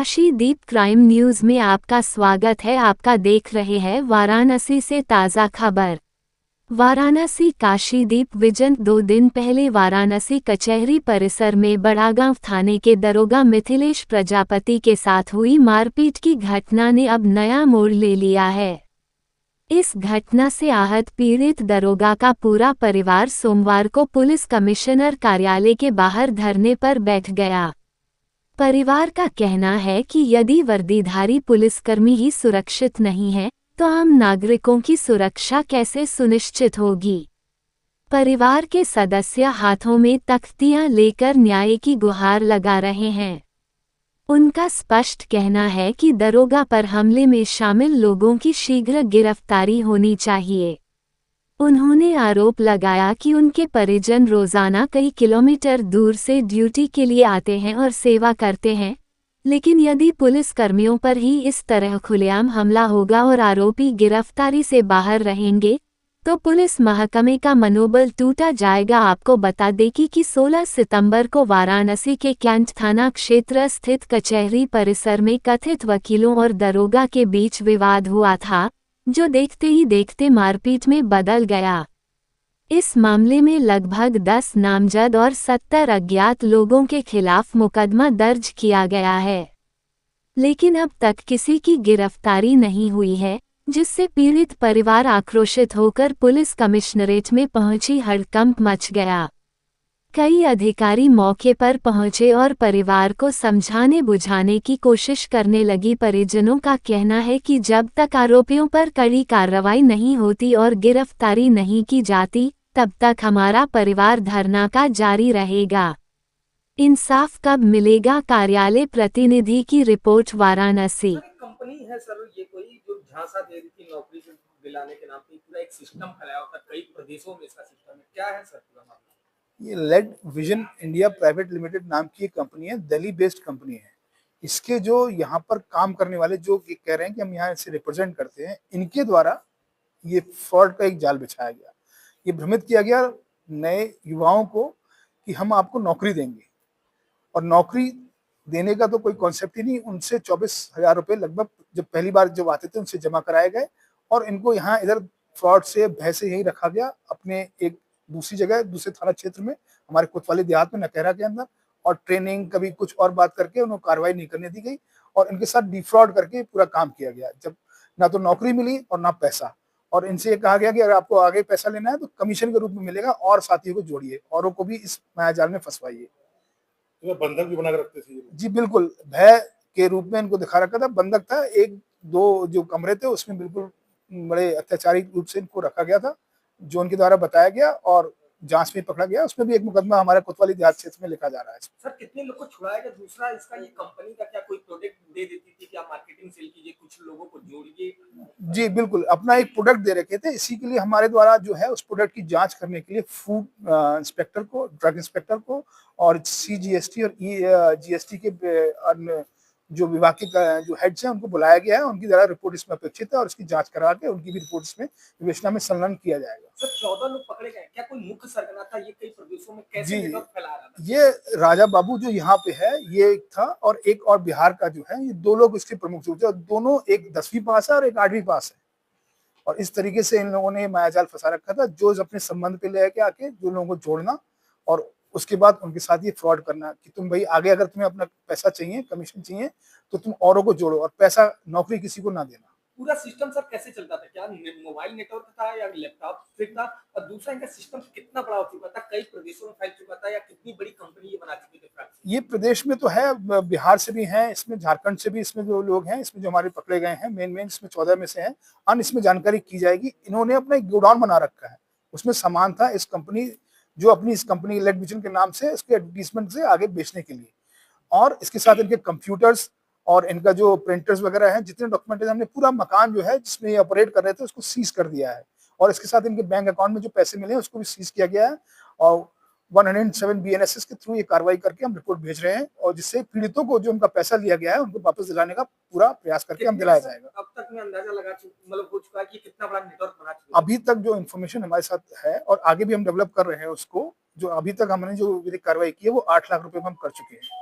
काशीदीप crime news में आपका स्वागत है। आपका देख रहे हैं वाराणसी से ताज़ा खबर। वाराणसी काशीदीप विजन 2 दिन पहले वाराणसी कचहरी परिसर में बड़ागांव थाने के दरोगा मिथिलेश प्रजापति के साथ हुई मारपीट की घटना ने अब नया मोड़ ले लिया है। इस घटना से आहत पीड़ित दरोगा का पूरा परिवार सोमवार को पुलिस कमिश्नर कार्यालय के बाहर धरने पर बैठ गया। परिवार का कहना है कि यदि वर्दीधारी पुलिसकर्मी ही सुरक्षित नहीं है तो आम नागरिकों की सुरक्षा कैसे सुनिश्चित होगी। परिवार के सदस्य हाथों में तख्तियां लेकर न्याय की गुहार लगा रहे हैं। उनका स्पष्ट कहना है कि दरोगा पर हमले में शामिल लोगों की शीघ्र गिरफ्तारी होनी चाहिए। उन्होंने आरोप लगाया कि उनके परिजन रोजाना कई किलोमीटर दूर से ड्यूटी के लिए आते हैं और सेवा करते हैं, लेकिन यदि पुलिसकर्मियों पर ही इस तरह खुलेआम हमला होगा और आरोपी गिरफ्तारी से बाहर रहेंगे तो पुलिस महकमे का मनोबल टूटा जाएगा। आपको बता दें कि 16 सितंबर को वाराणसी के कैंट थाना क्षेत्र स्थित कचहरी परिसर में कथित वकीलों और दरोगा के बीच विवाद हुआ था, जो देखते ही देखते मारपीट में बदल गया। इस मामले में लगभग 10 नामजद और 70 अज्ञात लोगों के खिलाफ मुकदमा दर्ज किया गया है, लेकिन अब तक किसी की गिरफ्तारी नहीं हुई है, जिससे पीड़ित परिवार आक्रोशित होकर पुलिस कमिश्नरेट में पहुंची। हड़कंप मच गया। कई अधिकारी मौके पर पहुंचे और परिवार को समझाने बुझाने की कोशिश करने लगी। परिजनों का कहना है कि जब तक आरोपियों पर कड़ी कार्रवाई नहीं होती और गिरफ्तारी नहीं की जाती, तब तक हमारा परिवार धरना का जारी रहेगा। इंसाफ कब मिलेगा? कार्यालय प्रतिनिधि की रिपोर्ट। वाराणसी। सर, एक कंपनी है सर, ये कोई जो झांसा दे रही थी नौकरी से दिलाने के नाम पे, पूरा एक सिस्टम फैलाया होता है, कई प्रदेशों में इसका सिस्टम है। क्या है सर पूरा मामला? ये led vision India private limited नाम की एक कंपनी है, दिल्ली बेस्ड कंपनी है। इसके जो यहाँ पर काम करने वाले जो कह रहे हैं कि हम यहाँ से रिप्रेजेंट करते हैं, इनके द्वारा ये फ्रॉड का एक जाल बिछाया गया। ये भ्रमित किया गया नए युवाओं को कि हम आपको नौकरी देंगे, और नौकरी देने का तो कोई कॉन्सेप्ट ही नहीं। उनसे 24,000 रुपये लगभग जब पहली बार जब आते थे उनसे जमा कराए गए, और इनको यहाँ इधर फ्रॉड से भय से यही रखा गया अपने एक दूसरी जगह, दूसरे थाना क्षेत्र में, हमारे कोतवाली देहात में नकेरा के अंदर, और ट्रेनिंग कभी कुछ और बात करके उन्हें कार्रवाई नहीं करने दी गई, और इनके साथ डिफ्रॉड करके पूरा काम किया गया। जब ना तो नौकरी मिली और ना पैसा, और इनसे ये कहा गया कि अगर आपको आगे पैसा लेना है तो कमीशन के रूप में मिलेगा, और साथियों को जोड़िए, औरों को भी इस मायाजाल में फंसवाइए। तो बंधक भी बना कर रखते थे जी बिल्कुल, भय के रूप में इनको दिखा रखा था। बंधक था, एक दो जो कमरे थे उसमें बिल्कुल बड़े अत्याचारी रूप से इनको रखा गया था, जो उनके द्वारा बताया गया और जांच में पकड़ा गया। उसमें भी एक मुकदमा हमारे कोतवाली देहात क्षेत्र में लिखा जा रहा है। सर, कितने लोग को छुड़ाया गया? दूसरा, इसका ये कंपनी का क्या कोई प्रोडक्ट दे देती थी कि आप मार्केटिंग सेल कीजिए, कुछ लोगों को जोड़िए? जी बिल्कुल, अपना एक प्रोडक्ट दे रखे थे। इसी के लिए हमारे द्वारा जो है उस प्रोडक्ट की जांच करने के लिए फूड इंस्पेक्टर को, ड्रग इंस्पेक्टर को, और सीजीएसटी और जीएसटी के अन्य जो विभाग के जो हेड्स हैं उनको बुलाया गया है। उनकी जरा रिपोर्ट इसमें अपेक्षित है, और इसकी जांच करा के उनकी भी रिपोर्ट इसमें विवेचना में संलग्न किया जाएगा। सर, 14 लोग पकड़े गए, क्या कोई मुख्य सरगना था? ये कई प्रदेशों में कैसे नेटवर्क फैला रहा था? ये राजा बाबू जो यहाँ पे है ये एक था, और एक और बिहार का जो है, ये दो लोग इसके प्रमुख थे, और दोनों एक 10वीं पास है और एक 8वीं पास है। और इस तरीके से इन लोगों ने मायाजाल फंसा रखा था, जो अपने संबंध पे लेके आके जो लोगों को जोड़ना, और उसके बाद उनके साथ ये फ्रॉड करना कि तुम भाई आगे अगर तुम्हें अपना पैसा चाहिए, कमीशन चाहिए, तो तुम औरों को जोड़ो, और पैसा नौकरी किसी को ना देना। पूरा सिस्टम सर कैसे चलता था? क्या मोबाइल नेटवर्क था या लैपटॉप से था? और दूसरा, इनका सिस्टम कितना बड़ा हो चुका था, कई प्रदेशों में फैल चुका था, या कितनी बड़ी कंपनी ये बना चुकी थी? ये प्रदेश में तो है, बिहार से भी हैं, इसमें झारखंड से भी इसमें जो लोग हैं, इसमें जो हमारे पकड़े गए हैं, मेन इसमें 14 में से हैं। अन्य इसमें जानकारी की जाएगी। इन्होंने अपना एक गोडाउन बना रखा है, उसमें सामान था इस कंपनी, जो अपनी इस कंपनी लेड विजन के नाम से इसके एडवर्टीजमेंट से आगे बेचने के लिए, और इसके साथ इनके कंप्यूटर्स और इनका जो प्रिंटर्स वगैरह हैं, जितने डॉक्यूमेंट, हमने पूरा मकान जो है जिसमें ये ऑपरेट कर रहे थे उसको सीज कर दिया है, और इसके साथ इनके बैंक अकाउंट में जो पैसे मिले हैं उसको भी सीज किया गया है। और 107 बीएनएसएस के थ्रू ये कार्रवाई करके हम रिपोर्ट भेज रहे हैं, और जिससे पीड़ितों को जो उनका पैसा लिया गया है उनको वापस दिलाने का पूरा प्रयास करके हम दिलाया जाएगा। अब तक में अंदाजा लगा मतलब हो चुका है कि कितना बड़ा नेटवर्क बना चुका है? अभी तक जो इन्फॉर्मेशन हमारे साथ है, और आगे भी हम डेवलप कर रहे हैं उसको, जो अभी तक हमने जो विधिक कार्रवाई की है वो 8 लाख रुपए में हम कर चुके हैं।